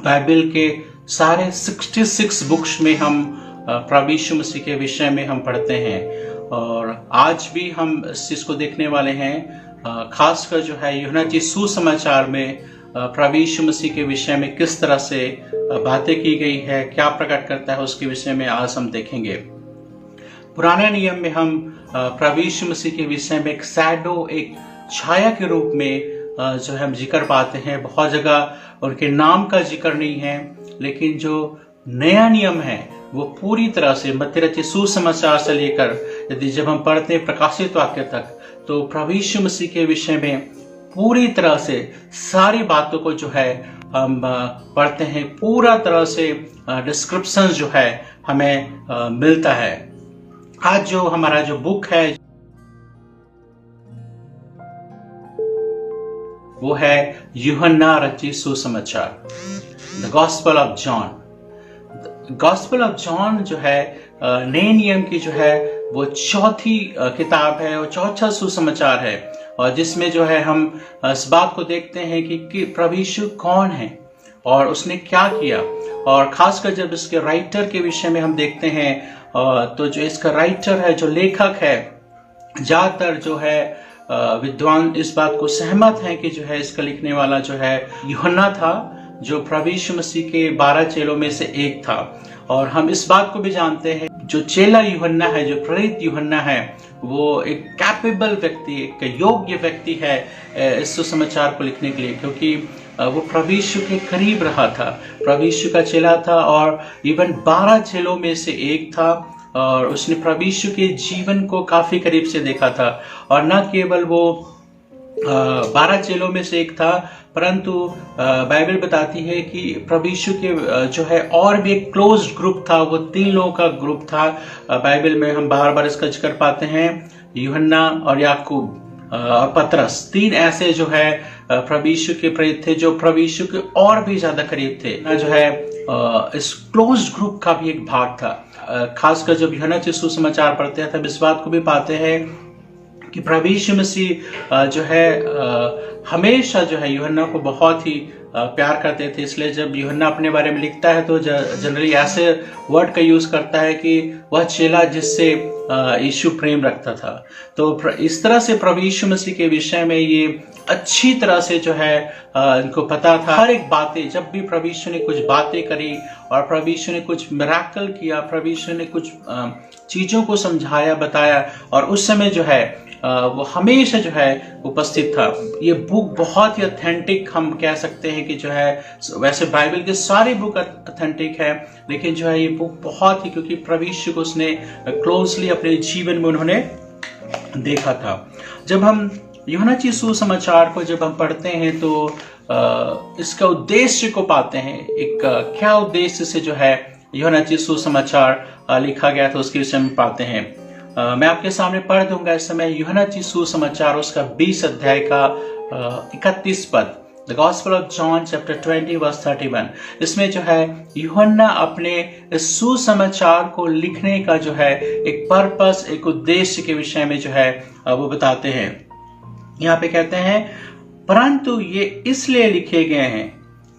Bible के सारे 66 books में हम प्रभु यीशु मसीह के विषय में हम पढ़ते हैं। और आज भी हम इस चीज को देखने वाले हैं, खासकर जो है यूहन्ना की सुसमाचार में प्रभु यीशु मसीह के विषय में किस तरह से बातें की गई है, क्या प्रकट करता है, उसके विषय में आज हम देखेंगे। पुराने नियम में हम प्रभु यीशु मसीह के विषय में एक शैडो, एक छाया के रूप में जो है हम जिक्र पाते हैं। बहुत जगह उनके नाम का जिक्र नहीं है, लेकिन जो नया नियम है वो पूरी तरह से मत्ती रचित सुसमाचार से लेकर यदि जब हम पढ़ते हैं प्रकाशित वाक्य तक, तो प्रभु यीशु मसीह के विषय में पूरी तरह से सारी बातों को जो है हम पढ़ते हैं। पूरा तरह से डिस्क्रिप्शन जो है हमें मिलता है। आज जो हमारा जो बुक है वो है यूहन्ना रचित सुसमाचार, the gospel of John. Gospel of John जो है नए नियम की जो है वो चौथी किताब है और चौथा सुसमाचार है, और जिसमें जो है हम इस बात को देखते हैं कि प्रभु यीशु कौन है और उसने क्या किया। और खासकर जब इसके राइटर के विषय में हम देखते हैं, तो जो इसका राइटर है, जो लेखक है, ज्यादातर जो है विद्वान इस बात को सहमत हैं कि जो है इसका लिखने वाला जो है यूहन्ना था, जो प्रभु यीशु मसीह के 12 चेलों में से एक था। और हम इस बात को भी जानते हैं जो चेला यूहन्ना है, जो प्रेरित यूहन्ना है, वो एक कैपेबल व्यक्ति, एक योग्य व्यक्ति है इस सुसमाचार को लिखने के लिए, क्योंकि वो प्रभु यीशु के करीब रहा था, प्रभु यीशु का चेला था और इवन 12 चेलों में से एक था। और उसने प्रभु यीशु के जीवन को काफी करीब से देखा था। और न केवल वो 12 चेलों में से एक था, परंतु बाइबल बताती है कि प्रभु यीशु के जो है और भी एक क्लोज ग्रुप था, वो 3 लोगों का ग्रुप था। बाइबल में हम बार बार इसका जिक्र पाते हैं, यूहन्ना और याकूब और पतरस, 3 ऐसे जो है प्रभु यीशु के प्रेरित थे, जो प्रभु यीशु के और भी ज्यादा करीब थे, जो है इस क्लोज ग्रुप का भी एक भाग था। खासकर जब यूहन्ना के सुसमाचार पढ़ते हैं तब इस बात को भी पाते हैं कि प्रभु यीशु मसीह जो है हमेशा जो है यूहन्ना को बहुत ही प्यार करते थे। इसलिए जब यूहन्ना अपने बारे में लिखता है तो जनरली ऐसे वर्ड का यूज करता है कि वह चेला जिससे यीशु प्रेम रखता था। तो इस तरह से प्रभु यीशु मसीह के विषय में ये अच्छी तरह से जो है इनको पता था। हर एक बातें, जब भी प्रभु यीशु ने कुछ बातें करी और प्रभु यीशु ने कुछ मिरेकल किया, प्रभु यीशु ने कुछ चीजों को समझाया, बताया, और उस समय जो है वो हमेशा जो है उपस्थित था। ये बुक बहुत ही ऑथेंटिक हम कह सकते हैं कि जो है, वैसे बाइबल के सारे बुक ऑथेंटिक है, लेकिन जो है ये बुक बहुत ही, क्योंकि प्रभु यीशु को उसने क्लोजली अपने जीवन में उन्होंने देखा था। जब हम यूहन्ना की सुसमाचार को जब हम पढ़ते हैं तो इसका उद्देश्य को पाते हैं। एक क्या उद्देश्य से जो है यूहन्ना की सुसमाचार लिखा गया था उसके विषय में पाते हैं। मैं आपके सामने पढ़ दूंगा इस समय यूहन्ना की सुसमाचार उसका 20 अध्याय का 31 पद, the gospel of John chapter 20 verse 31। इसमें जो है यूहन्ना अपने इस सुसमाचार को लिखने का जो है एक पर्पस, एक उद्देश्य के विषय में जो है वो बताते हैं। यहाँ पे कहते हैं, परंतु ये इसलिए लिखे गए हैं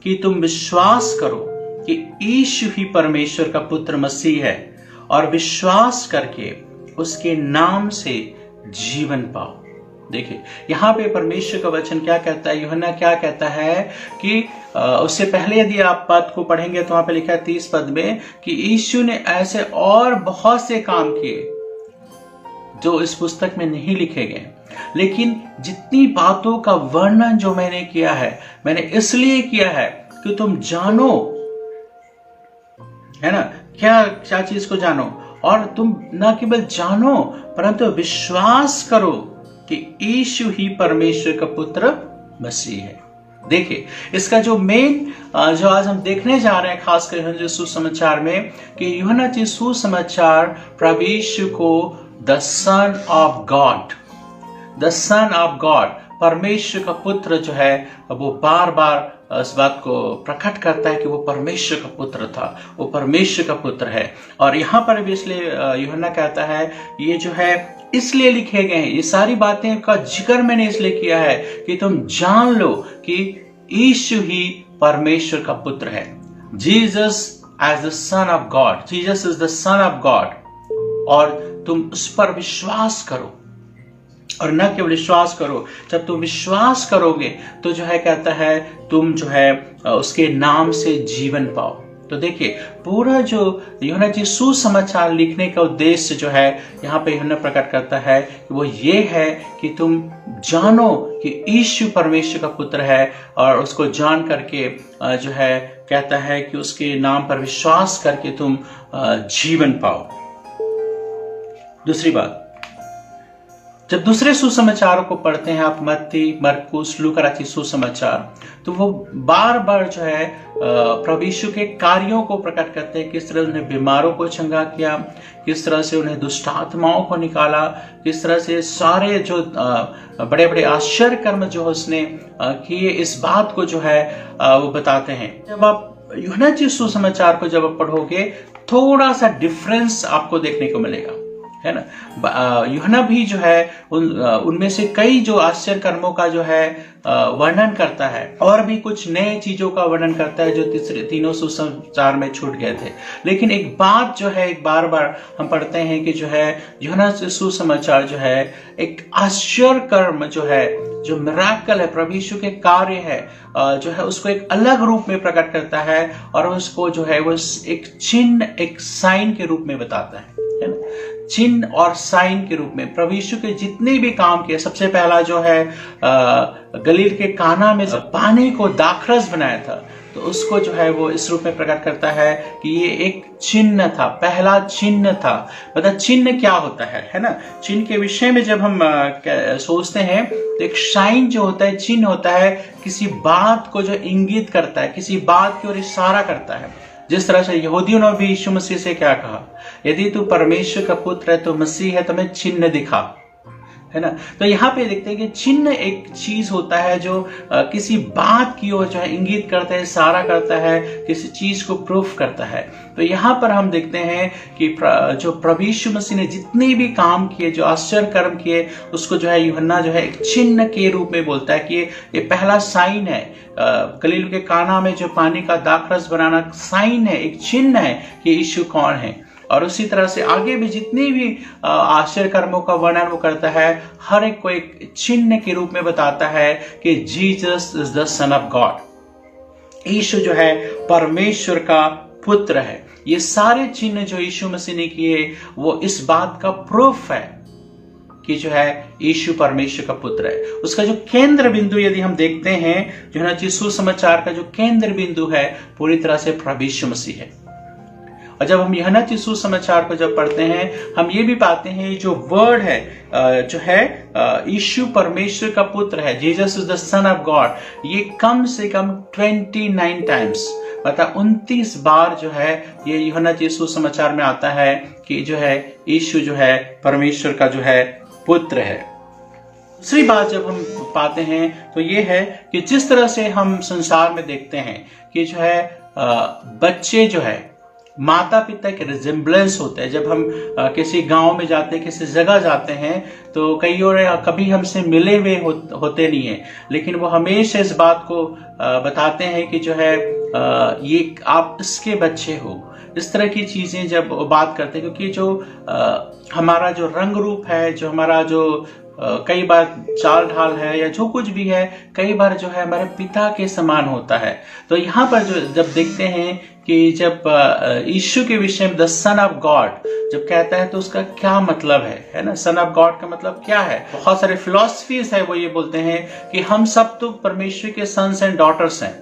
कि तुम विश्वास करो कि यीशु ही परमेश्वर का पुत्र मसीह है, और विश्वास करके उसके नाम से जीवन पाओ। देखिए यहाँ पे परमेश्वर का वचन क्या कहता है, यूहन्ना क्या कहता है कि उससे पहले यदि आप पद को पढ़ेंगे तो वहां पे लिखा है 30 पद में कि यीशु ने ऐसे और बहुत से काम किए जो इस पुस्तक में नहीं लिखे गए, लेकिन जितनी बातों का वर्णन जो मैंने किया है, मैंने इसलिए किया है कि तुम जानो, है ना, क्या चीज को जानो, और तुम न केवल जानो परंतु विश्वास करो कि यीशु ही परमेश्वर का पुत्र मसीह है। देखिए इसका जो मेन जो आज हम देखने जा रहे हैं, खासकर यूहन्ना सुसमाचार में, कि यूहन्ना की सुसमाचार प्रभु यीशु को the son of God, the son of God, परमेश्वर का पुत्र जो है, वो बार बार इस बात को प्रकट करता है कि वो परमेश्वर का पुत्र था, वो परमेश्वर का पुत्र है। और यहाँ पर भी इसलिए यूहन्ना कहता है ये जो है इसलिए लिखे गए हैं, ये सारी बातें का जिक्र मैंने इसलिए किया है कि तुम जान लो कि यीशु ही परमेश्वर का पुत्र है। Jesus as the son of God, Jesus is the son of God. और तुम उस पर विश्वास करो, और न केवल विश्वास करो, जब तुम विश्वास करोगे तो जो है कहता है तुम जो है उसके नाम से जीवन पाओ। तो देखिए, पूरा जो यूहन्ना जी सुसमाचार लिखने का उद्देश्य जो है यहाँ पे यूहन्ना प्रकट करता है कि वो ये है कि तुम जानो कि यीशु परमेश्वर का पुत्र है, और उसको जान करके जो है कहता है कि उसके नाम पर विश्वास करके तुम जीवन पाओ। दूसरी बात, जब दूसरे सुसमाचारों को पढ़ते हैं आप, मत्ती, मरकुस, लूका रचित सुसमाचार, तो वो बार बार जो है प्रभु यीशु के कार्यों को प्रकट करते हैं। किस तरह उन्हें बीमारों को चंगा किया, किस तरह से उन्हें दुष्ट आत्माओं को निकाला, किस तरह से सारे जो बड़े बड़े आश्चर्य कर्म जो उसने किए, इस बात को जो है वो बताते हैं। जब आप यूहन्ना जी सुसमाचार को जब आप पढ़ोगे, थोड़ा सा डिफरेंस आपको देखने को मिलेगा, है ना। यूहन्ना भी जो है उनमें से कई जो आश्चर्य कर्मों का जो है वर्णन करता है, और भी कुछ नए चीजों का वर्णन करता है जो तीनों सुसमाचार में छूट गए थे। लेकिन एक बात जो है, एक बार बार हम पढ़ते हैं कि जो है यूहन्ना सुसमाचार जो है एक आश्चर्य कर्म जो है, जो मिराकल है, प्रभु यीशु के कार्य है, जो है उसको एक अलग रूप में प्रकट करता है, और उसको जो है वो एक चिन्ह, एक साइन के रूप में बताता है ना। चिन्ह और साइन के रूप में प्रभु यीशु के जितने भी काम किए, सबसे पहला जो है गलील के काना में पानी को दाखरस बनाया था, तो उसको जो है वो इस रूप में प्रकट करता है कि ये एक चिन्ह था, पहला चिन्ह था। मतलब चिन्ह क्या होता है ना। चिन्ह के विषय में जब हम सोचते हैं तो एक साइन जो होता है, चिन्ह होता है, किसी बात को जो इंगित करता है, किसी बात की ओर इशारा करता है। जिस तरह से यहूदियों ने भी यीशु मसीह से क्या कहा, यदि तू परमेश्वर का पुत्र है, तो मसीह है, तो हमें चिन्ह दिखा, है ना। तो यहाँ पे देखते हैं कि चिन्ह एक चीज होता है जो किसी बात की ओर जो है इंगित करता है, इशारा करता है, किसी चीज को प्रूफ करता है। तो यहाँ पर हम देखते हैं कि जो प्रभु यीशु मसीह ने जितने भी काम किए, जो आश्चर्य कर्म किए, उसको जो है यूहन्ना जो है एक चिन्ह के रूप में बोलता है कि ये पहला साइन है। गलील के काना में जो पानी का दाखरस बनाना साइन है, एक चिन्ह है कि यीशु कौन है। और उसी तरह से आगे भी जितने भी आश्चर्य कर्मों का वर्णन वो करता है, हर एक को एक चिन्ह के रूप में बताता है कि Jesus is the son of God, Yeshu जो है परमेश्वर का पुत्र है। ये सारे चिन्ह जो यीशु मसीह ने किए, वो इस बात का प्रूफ है कि जो है यीशु परमेश्वर का पुत्र है। उसका जो केंद्र बिंदु यदि हम देखते हैं, जो है सुसमाचार का जो केंद्र बिंदु है, पूरी तरह से प्रभु यीशु मसीह है। और जब हम यूहन्ना की सुसमाचार को जब पढ़ते हैं, हम ये भी पाते हैं जो वर्ड है, जो है यीशु परमेश्वर का पुत्र है, Jesus is the son of God, ये कम से कम 29 टाइम्स, मतलब 29 बार जो है ये यूहन्ना की सुसमाचार में आता है कि जो है यीशु जो है परमेश्वर का जो है पुत्र है। दूसरी बात जब हम पाते हैं तो ये है कि जिस तरह से हम संसार में देखते हैं कि जो है बच्चे जो है माता पिता के रिजेम्बलेंस होते हैं। जब हम किसी गांव में जाते हैं, किसी जगह जाते हैं, तो कई और कभी हमसे मिले हुए होते नहीं है, लेकिन वो हमेशा इस बात को बताते हैं कि जो है ये आप इसके बच्चे हो। इस तरह की चीजें जब बात करते हैं, क्योंकि जो हमारा जो रंग रूप है, जो हमारा जो कई बार चाल ढाल है, या जो कुछ भी है, कई बार जो है हमारे पिता के समान होता है। तो यहाँ पर जो जब देखते हैं कि जब यीशु के विषय में द सन ऑफ गॉड जब कहता है, तो उसका क्या मतलब है ना। सन ऑफ गॉड का मतलब क्या है? बहुत सारे फिलॉसफीज है, वो ये बोलते हैं कि हम सब तो परमेश्वर के सन्स एंड डॉटर्स हैं,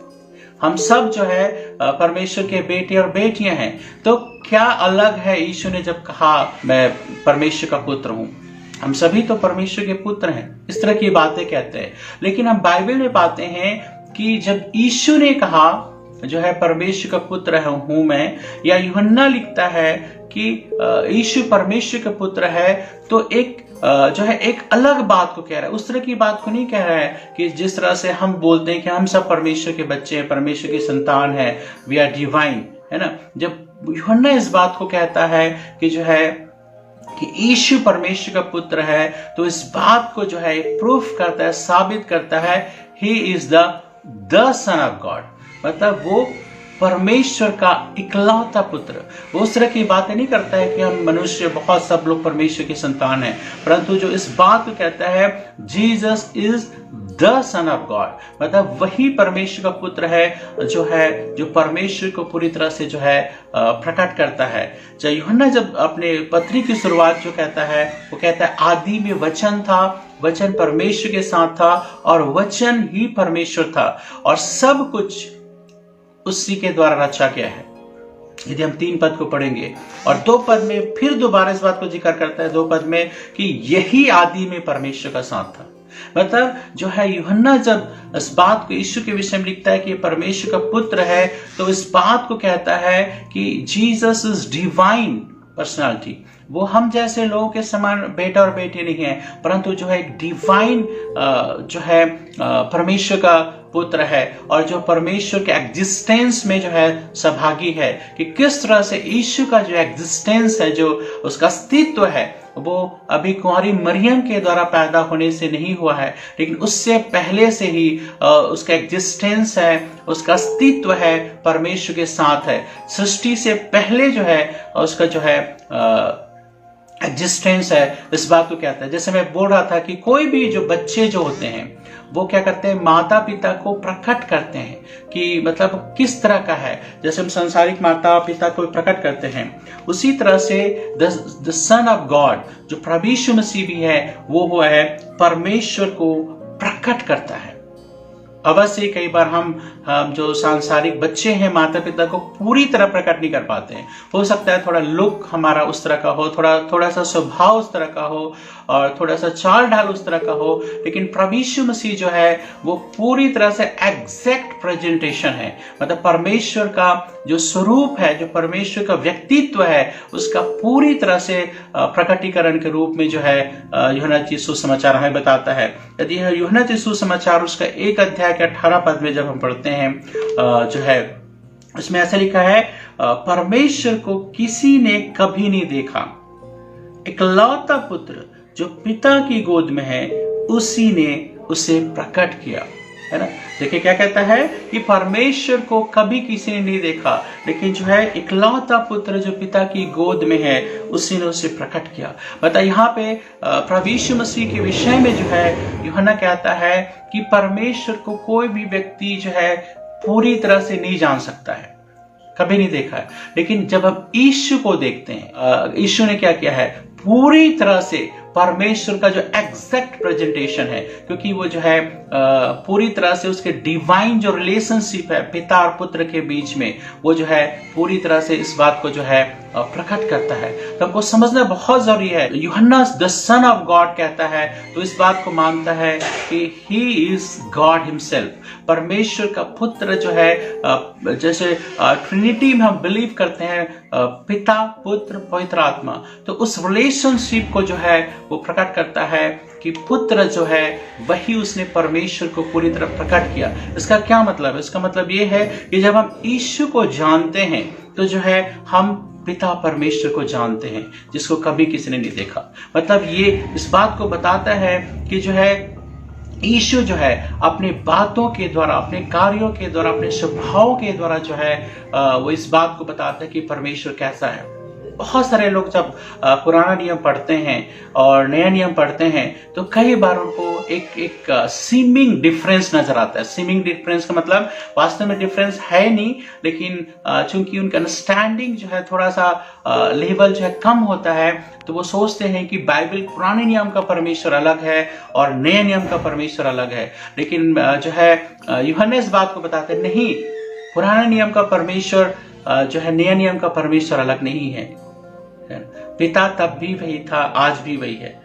हम सब जो है परमेश्वर के बेटे और बेटियां हैं। तो क्या अलग है यीशु ने जब कहा मैं परमेश्वर का पुत्र हूं? हम सभी तो परमेश्वर के पुत्र हैं, इस तरह की बातें कहते हैं। लेकिन हम बाइबल में पाते हैं कि जब यीशु ने कहा जो है परमेश्वर का पुत्र हूं मैं, या यूहन्ना लिखता है कि यीशु परमेश्वर का पुत्र है, तो एक जो है एक अलग बात को कह रहा है। उस तरह की बात को नहीं कह रहा है कि जिस तरह से हम बोलते हैं कि हम सब परमेश्वर के बच्चे हैं, परमेश्वर की संतान है, वी आर डिवाइन, है ना। जब यूहन्ना इस बात को कहता है कि जो है कि यीशु परमेश्वर का पुत्र है, तो इस बात को जो है प्रूफ करता है, साबित करता है, he is the son of God. मतलब वो परमेश्वर का इकलौता पुत्र। वो उस तरह की बातें नहीं करता है कि हम मनुष्य बहुत सब लोग परमेश्वर की संतान हैं, परंतु जो इस बात को कहता है Jesus is the son of God, मतलब वही परमेश्वर का पुत्र है जो परमेश्वर को पूरी तरह से प्रकट करता है। जब यूहन्ना जब अपने पत्री की शुरुआत जो कहता है, वो कहता है आदि में वचन था, वचन परमेश्वर के साथ था और वचन ही परमेश्वर था और सब कुछ उसी के द्वारा रचा गया है। यदि हम 3 पद को पढ़ेंगे और 2 पद में फिर दोबारा इस बात को जिक्र करता है 2 पद में कि यही आदि में परमेश्वर का साथ था। मतलब जो है यूहन्ना जब इस बात को यीशु के विषय में लिखता है कि परमेश्वर का पुत्र है, तो इस बात को कहता है कि जीसस इज डिवाइन पर्सनालिटी। वो हम जैसे लोगों के समान बेटा और बेटी नहीं है, परंतु जो है एक डिवाइन परमेश्वर का पुत्र है और जो परमेश्वर के एग्जिस्टेंस में जो है सहभागी है। कि किस तरह से यीशु का जो एग्जिस्टेंस है, जो उसका अस्तित्व है, वो अभी कुंवारी मरियम के द्वारा पैदा होने से नहीं हुआ है, लेकिन उससे पहले से ही उसका एग्जिस्टेंस है, उसका अस्तित्व है, परमेश्वर के साथ है। सृष्टि से पहले जो है उसका जो है एग्जिस्टेंस है। इस बात को कहता है, जैसे मैं बोल रहा था कि कोई भी जो बच्चे जो होते हैं वो क्या करते हैं, माता पिता को प्रकट करते हैं कि मतलब किस तरह का है। जैसे हम संसारिक माता पिता को प्रकट करते हैं, उसी तरह से द सन ऑफ गॉड जो प्रभु यीशु मसीह भी है, वो है परमेश्वर को प्रकट करता है। अवश्य कई बार हम जो सांसारिक बच्चे हैं माता पिता को पूरी तरह प्रकट नहीं कर पाते हैं। हो सकता है थोड़ा लुक हमारा उस तरह का हो, थोड़ा सा स्वभाव उस तरह का हो और थोड़ा सा चाल ढाल उस तरह का हो, लेकिन प्रभु यीशु मसीह जो है वो पूरी तरह से एग्जैक्ट प्रेजेंटेशन है। मतलब परमेश्वर का जो स्वरूप है, जो परमेश्वर का व्यक्तित्व है, उसका पूरी तरह से प्रकटीकरण के रूप में जो है यूहन्ना सुसमाचार हमें बताता है। यदि यूहन्ना सुसमाचार उसका 1 अध्याय के 18 पद में जब हम पढ़ते हैं जो है उसमें ऐसा लिखा है, परमेश्वर को किसी ने कभी नहीं देखा, इकलौता पुत्र जो पिता की गोद में है उसी ने उसे प्रकट किया, है ना। देखिए क्या कहता है कि परमेश्वर को कभी किसी ने नहीं देखा, लेकिन जो है इकलौता पुत्र जो पिता की गोद में है उसी ने उसे प्रकट किया। मतलब यहाँ पे प्रभु यीशु मसीह के विषय में जो है यूहन्ना कहता है कि परमेश्वर को कोई भी व्यक्ति जो है पूरी तरह से नहीं जान सकता है, कभी नहीं देखा है। लेकिन जब हम यीशु को देखते हैं, यीशु ने क्या किया है, पूरी तरह से परमेश्वर का जो एग्जैक्ट प्रेजेंटेशन है, क्योंकि वो जो है पूरी तरह से उसके डिवाइन जो रिलेशनशिप है पिता और पुत्र के बीच में, वो जो है पूरी तरह से इस बात को जो है प्रकट करता है। तो हमको समझना बहुत जरूरी है। यूहन्ना द सन ऑफ गॉड कहता है तो इस बात को मानता है कि ही इज गॉड हिमसेल्फ, परमेश्वर का पुत्र जो है, जैसे ट्रिनिटी में हम बिलीव करते हैं पिता पुत्र पवित्र आत्मा, तो उस रिलेशनशिप को जो है वो प्रकट करता है कि पुत्र जो है वही उसने परमेश्वर को पूरी तरह प्रकट किया। इसका क्या मतलब है? इसका मतलब ये है कि जब हम यीशु को जानते हैं तो जो है हम पिता परमेश्वर को जानते हैं जिसको कभी किसी ने नहीं देखा। मतलब ये इस बात को बताता है कि जो है यीशु जो है अपने बातों के द्वारा, अपने कार्यों के द्वारा, अपने स्वभाव के द्वारा जो है वो इस बात को बताता है कि परमेश्वर कैसा है। बहुत सारे लोग जब पुराना नियम पढ़ते हैं और नया नियम पढ़ते हैं तो कई बार उनको एक सीमिंग डिफरेंस नजर आता है। सीमिंग डिफरेंस का मतलब वास्तव में डिफरेंस है नहीं, लेकिन चूंकि उनका अंडरस्टैंडिंग जो है थोड़ा सा लेवल जो है कम होता है, तो वो सोचते हैं कि बाइबल पुराने नियम का परमेश्वर अलग है और नए नियम का परमेश्वर अलग है। लेकिन जो है यूहन्ना इस बात को बताते हैं, नहीं, पुराने नियम का परमेश्वर जो है नए नियम का परमेश्वर अलग नहीं है। पिता तब भी वही था, आज भी वही है।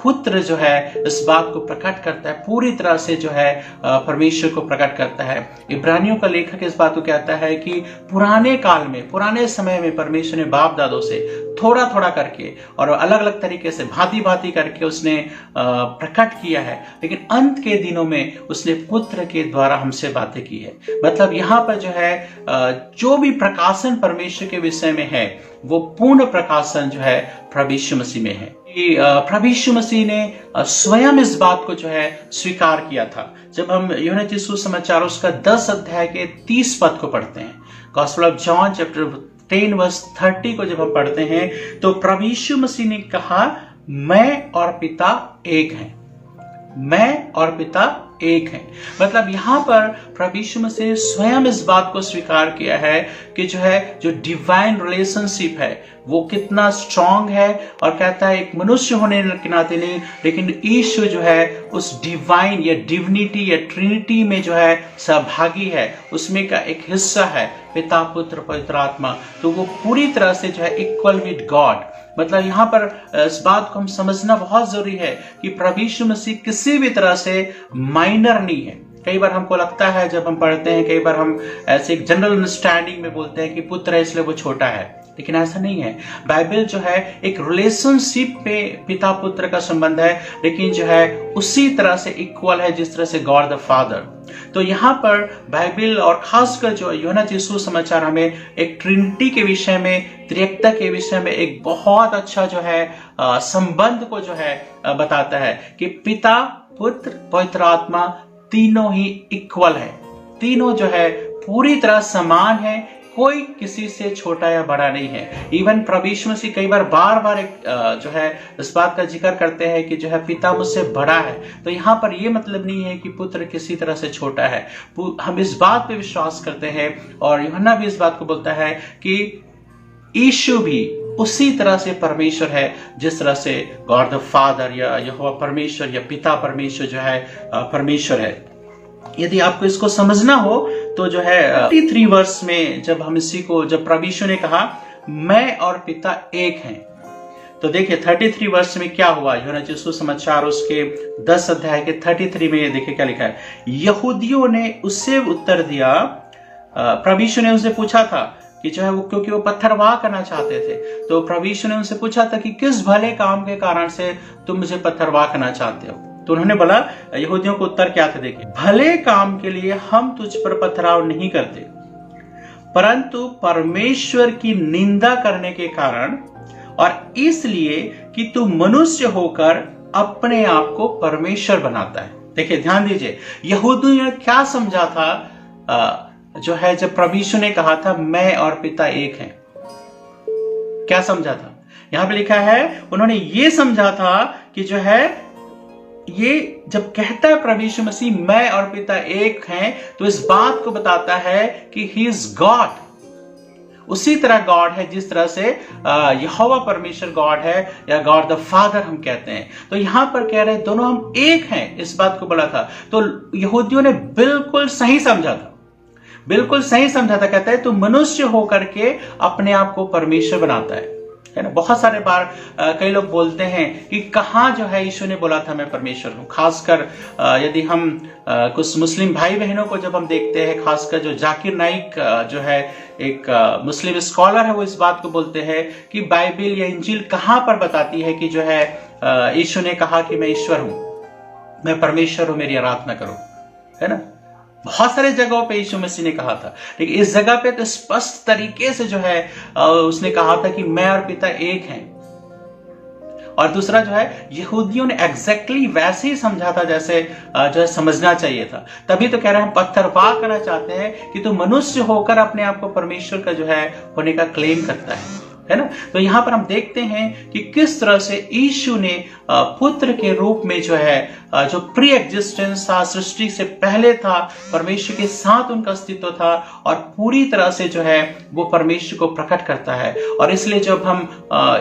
पुत्र जो है इस बात को प्रकट करता है, पूरी तरह से जो है परमेश्वर को प्रकट करता है। इब्रानियों का लेखक इस बात को कहता है कि पुराने काल में, पुराने समय में परमेश्वर ने बाप दादों से थोड़ा थोड़ा करके और अलग अलग तरीके से भांति भांति करके उसने प्रकट किया है, लेकिन अंत के दिनों में उसने पुत्र के द्वारा हमसे बातें की है। मतलब यहाँ पर जो है जो भी प्रकाशन परमेश्वर के विषय में है वो पूर्ण प्रकाशन जो है प्रभु यीशु मसीह में है। कि प्रभु यीशु मसीह ने स्वयं इस बात को जो है स्वीकार किया था। जब हम यूहन्ना रचित सुसमाचार उसका 10 अध्याय के 30 पद को पढ़ते हैं, gospel of John chapter 10 verse 30 को जब हम पढ़ते हैं, तो प्रभु यीशु मसीह ने कहा, मैं और पिता एक हैं, मैं और पिता एक हैं। मतलब यहां पर प्रभु यीशु मसीह स्वयं इस बात को स्वीकार किया है कि जो डिवाइन रिलेशनशिप है वो कितना स्ट्रांग है, और कहता है एक मनुष्य होने के नाते नहीं, लेकिन यीशु जो है उस डिवाइन या डिविनिटी या ट्रिनिटी में जो है सहभागी है, उसमें का एक हिस्सा है, पिता पुत्र पवित्र आत्मा। तो वो पूरी तरह से जो है इक्वल विद गॉड। मतलब यहाँ पर इस बात को हम समझना बहुत जरूरी है कि प्रभु यीशु मसीह किसी भी तरह से माइनर नहीं है। कई बार हमको लगता है जब हम पढ़ते हैं, कई बार हम ऐसे एक जनरल अंडरस्टैंडिंग में बोलते हैं कि पुत्र है इसलिए वो छोटा है, लेकिन ऐसा नहीं है। बाइबल जो है एक रिलेशनशिप पे पिता पुत्र का संबंध है, लेकिन जो है उसी तरह से इक्वल है जिस तरह से गॉड द फादर। तो यहाँ पर बाइबल और खासकर जो यूहन्ना रचित सुसमाचार हमें एक ट्रिनिटी के विषय में, त्रिएकता के विषय में एक बहुत अच्छा जो है संबंध को जो है बताता है कि पिता पुत्र पवित्र आत्मा तीनों ही इक्वल है, तीनों जो है पूरी तरह समान है, कोई किसी से छोटा या बड़ा नहीं है। इवन प्रभु यीशु मसीह कई बार बार जो है इस बात का जिक्र करते हैं कि जो है पिता मुझसे बड़ा है। तो यहाँ पर ये मतलब नहीं है कि पुत्र किसी तरह से छोटा है। हम इस बात पे विश्वास करते हैं, और यूहन्ना भी इस बात को बोलता है कि यीशु भी उसी तरह से परमेश्वर है जिस तरह से गॉड द फादर या यहोवा परमेश्वर या पिता परमेश्वर जो है परमेश्वर है। यदि आपको इसको समझना हो तो जो है 33 वर्ष में जब हम इसी को, जब प्रभु यीशु ने कहा मैं और पिता एक हैं, तो देखिए 33 वर्ष में क्या हुआ। यूहन्ना रचित सुसमाचार उसके 10 अध्याय के 33 में देखिए क्या लिखा है। यहूदियों ने उससे उत्तर दिया, प्रभु यीशु ने उनसे पूछा था कि जो है वो, क्योंकि वो पत्थरवाह करना चाहते थे, तो प्रभु यीशु ने उनसे पूछा था कि किस भले काम के कारण से तुम मुझे पत्थरवाह करना चाहते हो। तो उन्होंने बोला, यहूदियों को उत्तर क्या थे देखिए, भले काम के लिए हम तुझ पर पथराव नहीं करते, परंतु परमेश्वर की निंदा करने के कारण और इसलिए कि तू मनुष्य होकर अपने आप को परमेश्वर बनाता है। देखिए ध्यान दीजिए, यहूदियों ने क्या समझा था जो है जब प्रभु यीशु ने कहा था मैं और पिता एक हैं, क्या समझा था? यहां पे लिखा है उन्होंने ये समझा था कि जो है ये जब कहता है प्रभु यीशु मसीह मैं और पिता एक हैं, तो इस बात को बताता है कि ही इज गॉड, उसी तरह गॉड है जिस तरह से यहोवा परमेश्वर गॉड है या गॉड द फादर हम कहते हैं। तो यहां पर कह रहे हैं दोनों हम एक हैं, इस बात को बोला था। तो यहूदियों ने बिल्कुल सही समझा था, बिल्कुल सही समझा था। कहता है तू मनुष्य होकर के अपने आप को परमेश्वर बनाता है ना। बहुत सारे बार कई लोग बोलते हैं कि कहाँ जो है यीशु ने बोला था मैं परमेश्वर हूं। खासकर यदि हम कुछ मुस्लिम भाई बहनों को जब हम देखते हैं, खासकर जो जाकिर नाइक जो है एक मुस्लिम स्कॉलर है, वो इस बात को बोलते हैं कि बाइबल या इंजील कहाँ पर बताती है कि जो है यीशु ने कहा कि मैं ईश्वर हूं, मैं परमेश्वर हूं, मेरी आराधना करो, है ना। बहुत सारे जगहों पे यीशु मसीह ने कहा था, लेकिन इस जगह पे तो स्पष्ट तरीके से जो है उसने कहा था कि मैं और पिता एक हैं। और दूसरा जो है यहूदियों ने एग्जैक्टली वैसे ही समझा था जैसे जो है समझना चाहिए था। तभी तो कह रहे हैं हम पत्थरवाह करना चाहते हैं कि तू मनुष्य होकर अपने आप को परमेश्वर का जो है होने का क्लेम करता है ना। तो यहां पर हम देखते हैं कि किस तरह से यीशु ने पुत्र के रूप में जो है जो प्री एग्जिस्टेंस था, सृष्टि से पहले था, परमेश्वर के साथ उनका अस्तित्व था और पूरी तरह से जो है वो परमेश्वर को प्रकट करता है। और इसलिए जब हम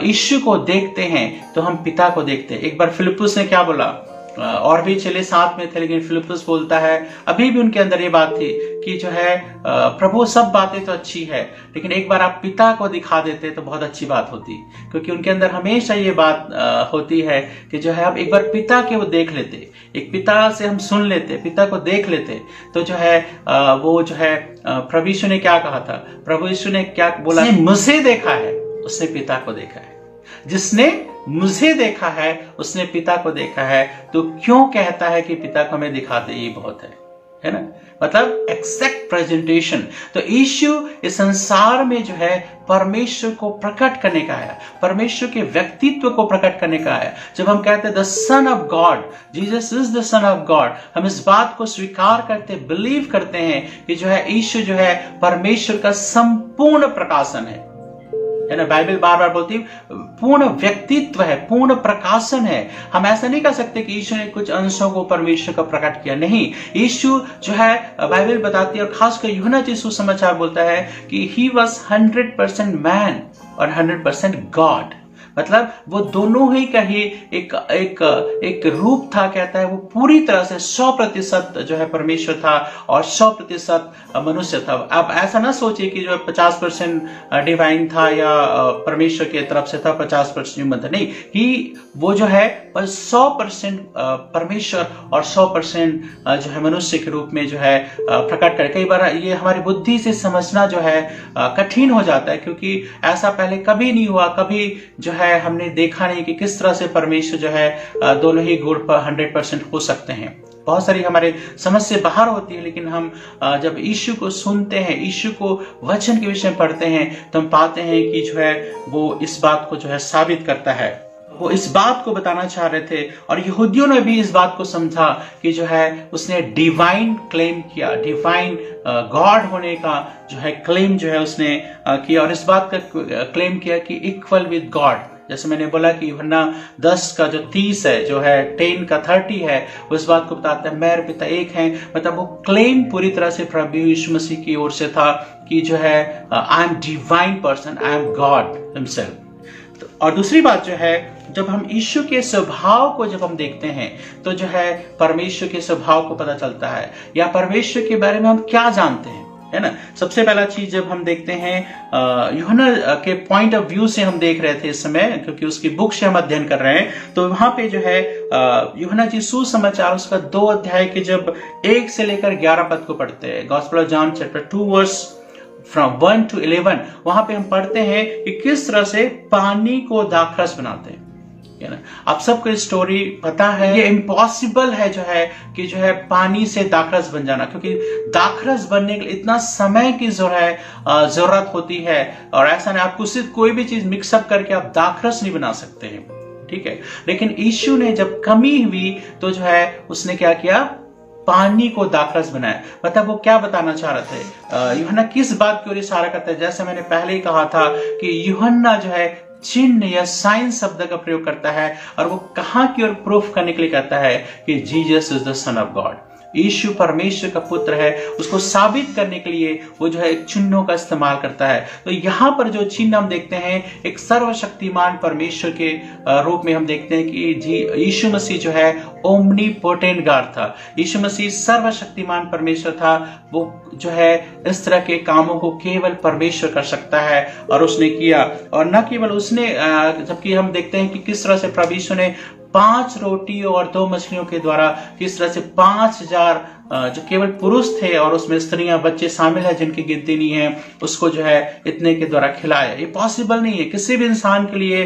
यीशु को देखते हैं तो हम पिता को देखते हैं। एक बार फिलिप्पुस ने क्या बोला, और भी चेले साथ में थे, लेकिन फिलिप्पुस बोलता है, अभी भी उनके अंदर ये बात थी कि जो है प्रभु सब बातें तो अच्छी है, लेकिन एक बार आप पिता को दिखा देते तो बहुत अच्छी बात होती। क्योंकि उनके अंदर हमेशा ये बात होती है कि जो है हम एक बार पिता के वो देख लेते, एक पिता से हम सुन लेते, पिता को देख लेते, तो जो है वो जो है प्रभु यीशु ने क्या कहा था, प्रभु यीशु ने क्या बोला, मुझे देखा है उसने पिता को देखा है, जिसने मुझे देखा है उसने पिता को देखा है। तो क्यों कहता है कि पिता को हमें दिखाते ही बहुत है ना। मतलब एग्जैक्ट प्रेजेंटेशन। तो यीशु इस संसार में जो है परमेश्वर को प्रकट करने का आया, परमेश्वर के व्यक्तित्व को प्रकट करने का आया। जब हम कहते हैं the son of God, Jesus is the son of God, हम इस बात को स्वीकार करते, बिलीव करते हैं कि जो है यीशु जो है परमेश्वर का संपूर्ण प्रकाशन है ना। बाइबल बार बार बोलती है पूर्ण व्यक्तित्व है, पूर्ण प्रकाशन है। हम ऐसा नहीं कह सकते कि यीशु ने कुछ अंशों को परमेश्वर का प्रकट किया, नहीं। यीशु जो है बाइबल बताती है और खासकर यूहन्ना सुसमाचार बोलता है कि ही वॉज 100% मैन और 100% गॉड। मतलब वो दोनों ही का ही एक रूप था। कहता है वो पूरी तरह से 100% जो है परमेश्वर था और 100% मनुष्य था। आप ऐसा ना सोचिए कि जो 50% डिवाइन था या परमेश्वर की तरफ से था, 50% ह्यूमन था, नहीं। ही वो जो है 100% परमेश्वर और 100% जो है मनुष्य के रूप में जो है प्रकट करे। कई बार ये हमारी बुद्धि से समझना जो है कठिन हो जाता है, क्योंकि ऐसा पहले कभी नहीं हुआ, कभी जो है हमने देखा नहीं कि किस तरह से परमेश्वर जो है दोनों ही गुण पर 100% हो सकते हैं। बहुत सारी हमारे समझ से बाहर होती है, लेकिन हम जब यीशु को सुनते हैं, यीशु को वचन के विषय में पढ़ते हैं, तो हम पाते हैं कि जो है वो इस बात को जो है साबित करता है। वो इस बात को बताना चाह रहे थे और यहूदियों ने भी इस बात को समझा कि जो है उसने डिवाइन क्लेम किया, डिवाइन गॉड होने का जो है क्लेम जो है उसने किया और इस बात का क्लेम किया कि इक्वल विद गॉड। जैसे मैंने बोला कि यूहन्ना 10 का जो 30 है, जो है 10 का 30 है, वो इस बात को बताता है मैं पिता एक हैं। मतलब वो क्लेम पूरी तरह से प्रभु यीशु मसीह की ओर से था कि जो है I am divine person, I am God himself. और दूसरी बात जो है, जब हम यीशु के स्वभाव को जब हम देखते हैं तो जो है परमेश्वर के स्वभाव को पता चलता है, या परमेश्वर के बारे में हम क्या जानते हैं, है ना। सबसे पहला चीज जब हम देखते हैं यूहन्ना के पॉइंट ऑफ व्यू से हम देख रहे थे इस समय, क्योंकि उसकी बुक से हम अध्ययन कर रहे हैं, तो वहां पे जो है यूहन्ना सुसमाचार उसका 2 अध्याय के जब 1 से लेकर 11 पद को पढ़ते हैं, gospel of John chapter 2 verse from 1 to 11, वहां पे हम पढ़ते हैं कि किस तरह से पानी को दाखरस बनाते हैं, है ना। आप सबको स्टोरी पता है। ये इम्पॉसिबल है जो है कि जो है पानी से दाखरस बन जाना, क्योंकि दाखरस बनने के लिए इतना समय की जरूरत होती है, और ऐसा नहीं आपको सिर्फ कोई भी चीज मिक्सअप करके आप दाखरस नहीं बना सकते हैं, ठीक है। लेकिन यीशु ने जब कमी हुई तो जो है उसने क्या किया, पानी को दाखरस बनाया। मतलब वो क्या बताना चाह रहे थे, यूहन्ना किस बात की ओर इशारा करता है। जैसे मैंने पहले ही कहा था कि यूहन्ना जो है चिन्ह या साइन शब्द का प्रयोग करता है, और वो कहां की ओर प्रूफ करने के लिए कहता है कि Jesus is the son of God, Yeshu परमेश्वर का पुत्र है। उसको साबित करने के लिए वो जो है चिन्हों का इस्तेमाल करता है। तो यहाँ पर जो चिन्ह हम देखते हैं, एक सर्वशक्तिमान परमेश्वर के रूप में हम देखते हैं कि यीशु मसीह जो है ओमनीपोटेंट गॉड था। यीशु मसीह सर्वशक्तिमान परमेश्वर था। वो जो है इस तरह के कामों को केवल परमेश्वर कर सकता है, और उसने किया। और न केवल उसने, जबकि हम देखते हैं कि किस तरह से प्रभु यीशु ने 5 रोटी और 2 मछलियों के द्वारा किस तरह से 5000 जो केवल पुरुष थे और उसमें स्त्रियां बच्चे शामिल है जिनकी गिनती नहीं है, उसको जो है इतने के द्वारा खिलाया। ये पॉसिबल नहीं है किसी भी इंसान के लिए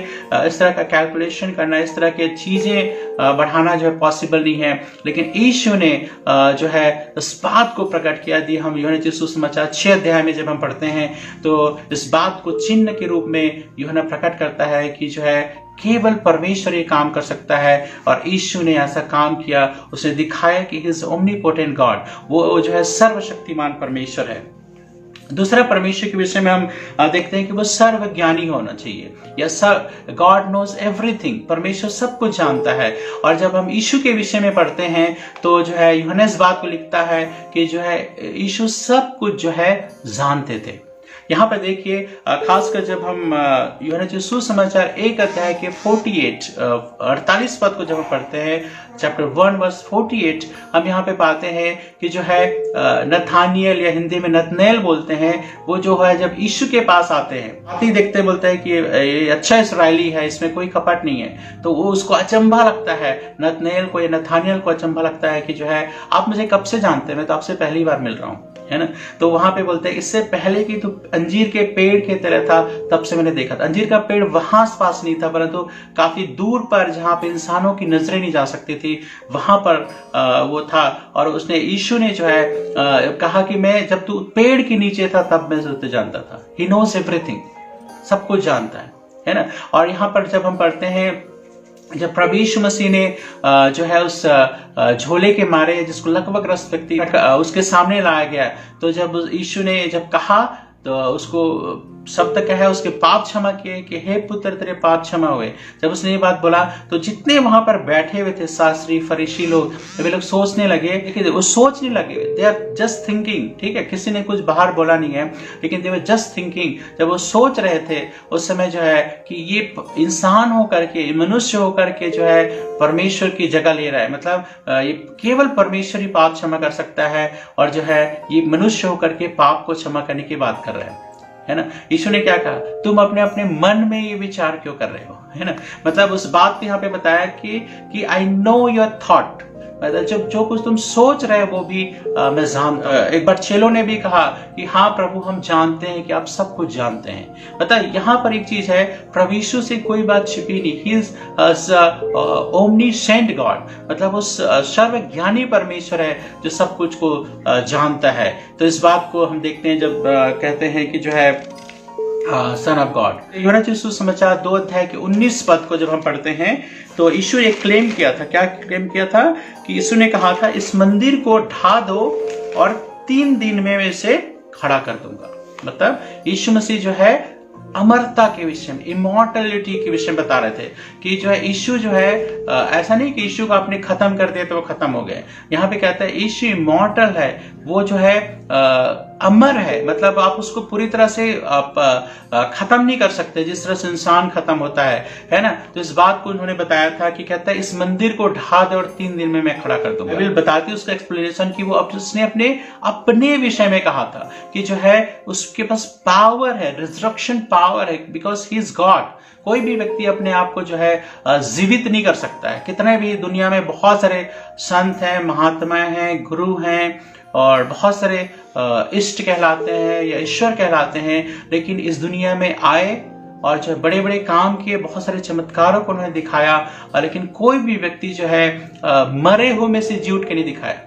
इस तरह का कैलकुलेशन करना, इस तरह के चीजें बढ़ाना जो है पॉसिबल नहीं है। लेकिन यीशु ने जो है इस बात को प्रकट किया। दी हम यूहन्ना सुसमाचार 6 अध्याय में जब हम पढ़ते हैं तो इस बात को चिन्ह के रूप में यूहन्ना प्रकट करता है कि जो है केवल परमेश्वर ये काम कर सकता है, और यीशु ने ऐसा काम किया। उसने दिखाया कि ही इज ओमनीपोटेंट गॉड, वो जो है सर्वशक्तिमान परमेश्वर है। दूसरा, परमेश्वर के विषय में हम देखते हैं कि वो सर्वज्ञानी होना चाहिए, या गॉड नोज एवरीथिंग, परमेश्वर सब कुछ जानता है। और जब हम यीशु के विषय में पढ़ते हैं तो जो है यूहन्ना इस बात को लिखता है कि जो है यीशु सब कुछ जो है जानते थे। यहाँ पर देखिए, खासकर जब हम यूहन्ना सुसमाचार 1 अध्याय के 48 पद को जब हम पढ़ते हैं, चैप्टर 1 वर्स 48, हम यहाँ पे पाते हैं कि जो है नथानियल, या हिंदी में नतनेल बोलते हैं, वो जो है जब यीशु के पास आते हैं, आते ही देखते बोलते हैं कि ये अच्छा इस्राएली है, इसमें कोई कपट नहीं है। तो वो उसको अचंभा लगता है, नतनेल को या नथानियल को अचंभा लगता है कि जो है आप मुझे कब से जानते हैं, मैं तो आपसे पहली बार मिल रहा हूँ, है ना। तो वहां पे बोलते हैं इससे पहले कि तू अंजीर के पेड़ के तरह था तब से मैंने देखा था। अंजीर का पेड़ वहां पास नहीं था, परंतु काफी दूर पर जहां पे इंसानों की नजरें नहीं जा सकती थी वहां पर वो था। और उसने यीशु ने जो है कहा कि मैं जब तू पेड़ के नीचे था तब मैं तुझे जानता था। ही नोज एवरीथिंग, सब कुछ जानता है ना। और यहाँ पर जब हम पढ़ते हैं जब प्रभु यीशु मसीह ने जो है उस झोले के मारे जिसको लकवग्रस्त व्यक्ति उसके सामने लाया गया, तो जब यीशु ने जब कहा तो उसको शब्द कहा उसके पाप क्षमा किए कि हे पुत्र तेरे पाप क्षमा हुए। जब उसने ये बात बोला तो जितने वहां पर बैठे हुए थे शास्त्री फरीसी लोग, वे लोग सोचने लगे, देखिए वो सोचने लगे, दे आर जस्ट थिंकिंग, ठीक है, किसी ने कुछ बाहर बोला नहीं है, लेकिन दे वर जस्ट थिंकिंग। जब वो सोच रहे थे उस समय जो है कि ये इंसान होकर के, मनुष्य होकर के जो है परमेश्वर की जगह ले रहा है, मतलब ये केवल परमेश्वर ही पाप क्षमा कर सकता है, और जो है ये मनुष्य होकर के पाप को क्षमा करने की बात कर रहा है ना। यीशु ने क्या कहा, तुम अपने अपने मन में ये विचार क्यों कर रहे हो, है ना। मतलब उस बात को यहाँ पे बताया कि आई नो योर थॉट, मतलब जो कुछ तुम सोच रहे हो वो भी मैं जानता हूं। एक बार चेलों ने भी कहा कि हाँ प्रभु हम जानते हैं कि आप सब कुछ जानते हैं। मतलब यहाँ पर एक चीज है, प्रभु यीशु से कोई बात छिपी नहीं। ही इज ओमनीसेंट गॉड, मतलब उस सर्वज्ञानी परमेश्वर है जो सब कुछ को जानता है। तो इस बात को हम देखते हैं जब कहते हैं कि जो है सन ऑफ गॉड। यूहन्ना यीशु समाचार 2 अध्याय के 19 पद को जब हम पढ़ते हैं तो यीशु ने क्लेम किया था, क्या क्लेम किया था कि यीशु ने कहा था इस मंदिर को ढा दो और 3 दिन में मैं इसे खड़ा कर दूंगा। मतलब यीशु मसीह जो है अमरता के विषय में, इमॉर्टलिटी के विषय में बता रहे थे कि जो है यीशु जो है ऐसा नहीं कि यीशु को आपने खत्म कर दिया तो वो खत्म हो गए। यहाँ पे कहता है यीशु इमॉर्टल है, वो जो है अमर है, मतलब आप उसको पूरी तरह से आप खत्म नहीं कर सकते जिस तरह से इंसान खत्म होता है ना। तो इस बात को उन्होंने बताया था कि कहता है इस मंदिर को ढा दे और 3 दिन में मैं खड़ा कर दूंगा। बाइबल बताती है उसका एक्सप्लेनेशन कि वो उसने अपने विषय में कहा था कि जो है उसके पास पावर है, रिजरेक्शन पावर है, बिकॉज ही इज गॉड। कोई भी व्यक्ति अपने आप को जो है जीवित नहीं कर सकता है। कितने भी दुनिया में बहुत सारे संत हैं, महात्मा हैं, गुरु हैं और बहुत सारे इष्ट कहलाते हैं या ईश्वर कहलाते हैं, लेकिन इस दुनिया में आए और जो बड़े बड़े काम किए, बहुत सारे चमत्कारों को उन्होंने दिखाया, लेकिन कोई भी व्यक्ति जो है मरे हुए में से जी उठ के नहीं दिखाया।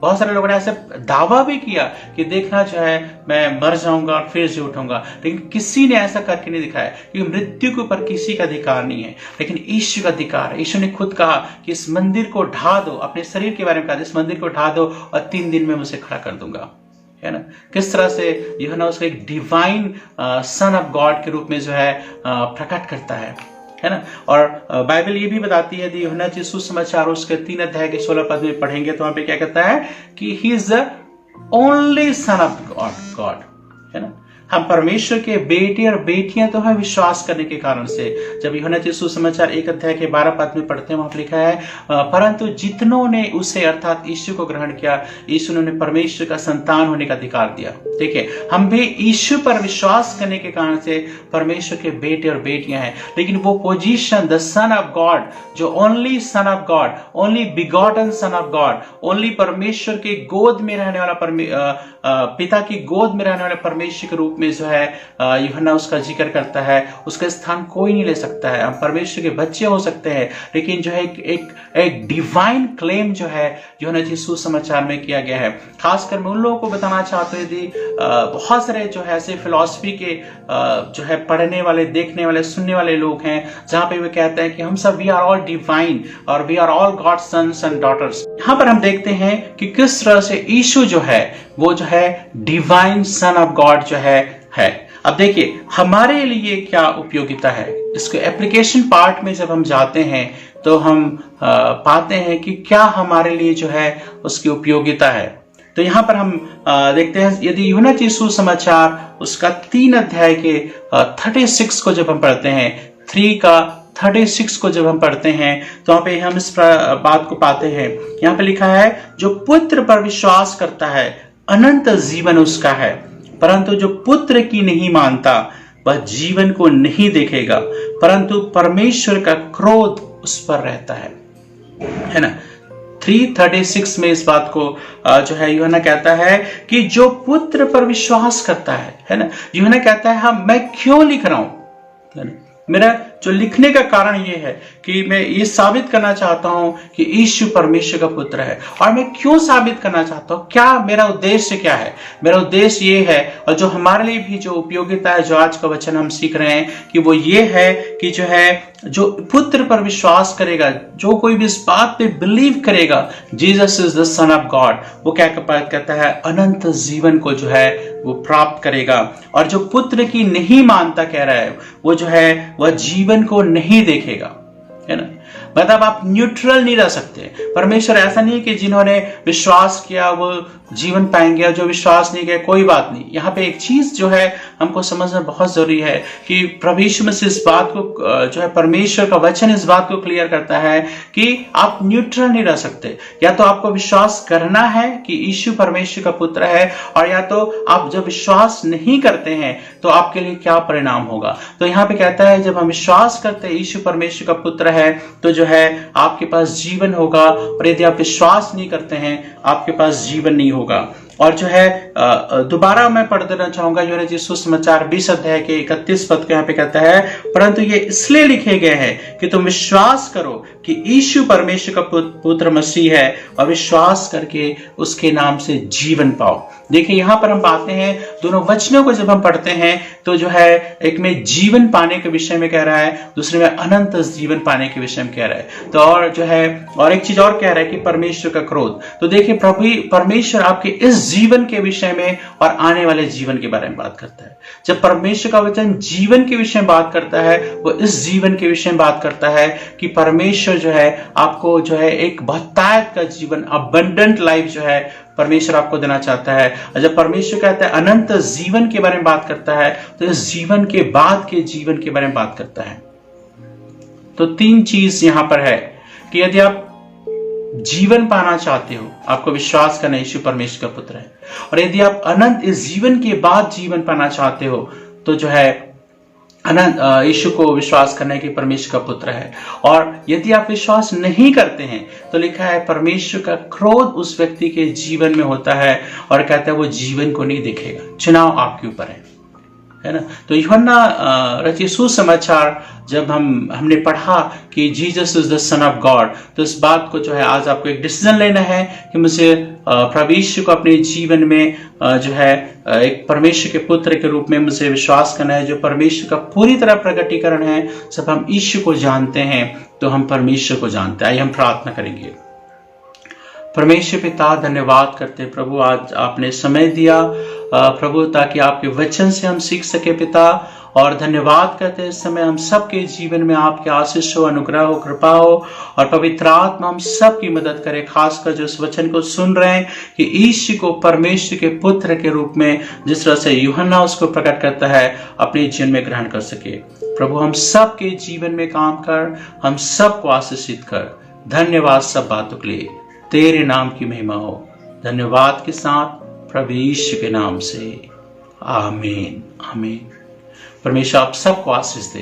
बहुत सारे लोगों ने ऐसे दावा भी किया कि देखना जो है मैं मर जाऊंगा और फिर जी उठूंगा, लेकिन किसी ने ऐसा करके नहीं दिखाया, क्योंकि मृत्यु के ऊपर किसी का अधिकार नहीं है, लेकिन ईश्वर का अधिकार है। ईश्वर ने खुद कहा कि इस मंदिर को ढा दो, अपने शरीर के बारे में कहा इस मंदिर को ढा दो और 3 दिन में मुझे खड़ा कर दूंगा, है ना। किस तरह से यूहन्ना उसको एक डिवाइन सन ऑफ गॉड के रूप में जो है प्रकट करता है ना। और बाइबल ये भी बताती है, यूहन्ना यीशु सुसमाचार उसके 3 अध्याय के 16 पद में पढ़ेंगे तो वहां पे क्या कहता है कि he is the only son of God, है ना। हम परमेश्वर के बेटे और बेटियां तो है विश्वास करने के कारण से। जब यूहन्ना यीशु समाचार 1 अध्याय के 12 पद में पढ़ते हैं वहां पर लिखा है परंतु जितनों ने उसे अर्थात यीशु को ग्रहण किया, यीशु ने परमेश्वर का संतान होने का अधिकार दिया। देखिए हम भी यीशु पर विश्वास करने के कारण से परमेश्वर के बेटे और बेटियां हैं, लेकिन वो position the son of God, जो only son of God, only begotten son of God, only परमेश्वर के गोद में रहने वाला पिता की गोद में रहने वाले परमेश्वर के रूप में जो है यूहन्ना उसका जिक्र करता है, उसका स्थान कोई नहीं ले सकता है। हम परमेश्वर के बच्चे हो सकते हैं, लेकिन जो है एक डिवाइन क्लेम जो है यूहन्ना यीशु समाचार में किया गया है। खासकर मैं उन लोगों को बताना चाहता हूं यदि बहुत सारे जो है ऐसे फिलॉसफी के जो है पढ़ने वाले, देखने वाले, सुनने वाले लोग हैं जहां पे वे कहते हैं कि हम सब वी आर ऑल डिवाइन और we are all God sons and daughters. यहां पर हम देखते हैं कि किस तरह से यीशु जो है वो जो है डिवाइन सन ऑफ गॉड जो है। अब देखिए हमारे लिए क्या उपयोगिता है, इसको एप्लीकेशन पार्ट में जब हम जाते हैं तो हम पाते हैं कि क्या हमारे लिए जो है उसकी उपयोगिता है। तो यहां पर हम देखते हैं यदि यूहन्ना यीशु समाचार उसका 3 अध्याय के 36 को जब हम पढ़ते हैं, 3 का 36 को जब हम पढ़ते हैं तो वहां पे हम इस बात को पाते हैं। यहाँ पे लिखा है जो पुत्र पर विश्वास करता है अनंत जीवन उसका है, परंतु जो पुत्र की नहीं मानता वह जीवन को नहीं देखेगा, परंतु परमेश्वर का क्रोध उस पर रहता है ना। 3:36 में इस बात को जो है यूहन्ना कहता है कि जो पुत्र पर विश्वास करता है ना। यूहन्ना कहता है मैं क्यों लिख रहा हूं, मेरा जो लिखने का कारण ये है कि मैं ये साबित करना चाहता हूं कि यीशु परमेश्वर का पुत्र है। और मैं क्यों साबित करना चाहता हूं, क्या मेरा उद्देश्य क्या है? मेरा उद्देश्य ये है, और जो हमारे लिए भी जो उपयोगिता है, जो आज का वचन हम सीख रहे हैं, कि वो ये है कि जो पुत्र पर विश्वास करेगा, जो कोई भी इस बात पे बिलीव करेगा Jesus is the son of God, वो क्या कहता है, अनंत जीवन को जो है वो प्राप्त करेगा। और जो पुत्र की नहीं मानता कह रहा है, वो जो है वह जीवन को नहीं देखेगा, है ना। मतलब आप न्यूट्रल नहीं रह सकते। परमेश्वर ऐसा नहीं कि जिन्होंने विश्वास किया वो जीवन पाएंगे, जो विश्वास नहीं किया कोई बात नहीं। यहाँ पे एक चीज जो है हमको समझना बहुत जरूरी है कि प्रभु यीशु मसीह इस बात को जो है, परमेश्वर का वचन इस बात को क्लियर करता है कि आप न्यूट्रल नहीं रह सकते। या तो आपको विश्वास करना है कि यीशु परमेश्वर का पुत्र है, और या तो आप जब विश्वास नहीं करते हैं तो आपके लिए क्या परिणाम होगा। तो यहाँ पे कहता है जब हम विश्वास करते हैं यीशु परमेश्वर का पुत्र है तो जो है आपके पास जीवन होगा, और यदि आप विश्वास नहीं करते हैं आपके पास जीवन नहीं होगा। और जो है दोबारा मैं पढ़ देना चाहूंगा यूहन्ना जी सुसमाचार 20 अध्याय के 31 पद को यहाँ पे कहता है, परंतु ये इसलिए लिखे गए हैं कि तुम विश्वास करो कि यीशु परमेश्वर का पुत्र मसीह है, और विश्वास करके उसके नाम से जीवन पाओ। देखिए यहाँ पर हम पाते हैं दोनों वचनों को जब हम पढ़ते हैं तो जो है एक में जीवन पाने के विषय में कह रहा है, दूसरे में अनंत जीवन पाने के विषय में कह रहा है। तो और जो है और एक चीज और कह रहा है कि परमेश्वर का क्रोध। तो देखिए परमेश्वर आपके इस जीवन के विषय में और आने वाले जीवन के बारे में बात करता है। जब परमेश्वर का वचन जीवन के विषय में बात करता है, वो इस जीवन के विषय में बात करता है कि परमेश्वर जो है आपको जो है एक बहुतायत का जीवन, अबंडेंट लाइफ जो है परमेश्वर आपको देना चाहता है। और जब परमेश्वर कहता है अनंत जीवन के बारे में बात करता है, तो इस जीवन के बाद के जीवन के बारे में बात करता है। तो तीन चीज यहां पर है कि यदि आप जीवन पाना चाहते हो, आपको विश्वास करना यीशु परमेश्वर का पुत्र है, और यदि आप अनंत इस जीवन के बाद जीवन पाना चाहते हो तो जो है अनंत यीशु को विश्वास करने के परमेश्वर का पुत्र है। और यदि आप विश्वास नहीं करते हैं तो लिखा है परमेश्वर का क्रोध उस व्यक्ति के जीवन में होता है, और कहता है वो जीवन को नहीं देखेगा। चुनाव आपके ऊपर है ना। तो यूहन्ना रचित सुसमाचार जब हमने पढ़ा कि Jesus is the son of God, तो इस बात को जो है आज आपको एक डिसीजन लेना है कि मुझे प्रभु यीशु को अपने जीवन में जो है एक परमेश्वर के पुत्र के रूप में मुझे विश्वास करना है, जो परमेश्वर का पूरी तरह प्रकटीकरण है। जब हम यीशु को जानते हैं तो हम परमेश्वर को जानते हैं। आइए हम प्रार्थना करेंगे। परमेश्वर पिता, धन्यवाद करते प्रभु, आज आपने समय दिया प्रभु ताकि आपके वचन से हम सीख सके पिता। और धन्यवाद करते हैं इस समय हम सबके जीवन में आपके आशीष हो, अनुग्रह हो, कृपा हो, और पवित्र आत्मा हम सब की मदद करे, खासकर जो इस वचन को सुन रहे हैं कि यीशु को परमेश्वर के पुत्र के रूप में जिस तरह से यूहन्ना उसको प्रकट करता है अपने जीवन में ग्रहण कर सके। प्रभु हम सब के जीवन में काम कर, हम सबको आशीषित कर। धन्यवाद सब बातों के लिए, तेरे नाम की महिमा हो। धन्यवाद के साथ प्रभु यीशु के नाम से आमीन आमीन। परमेश्वर आप सबको आशीष दे।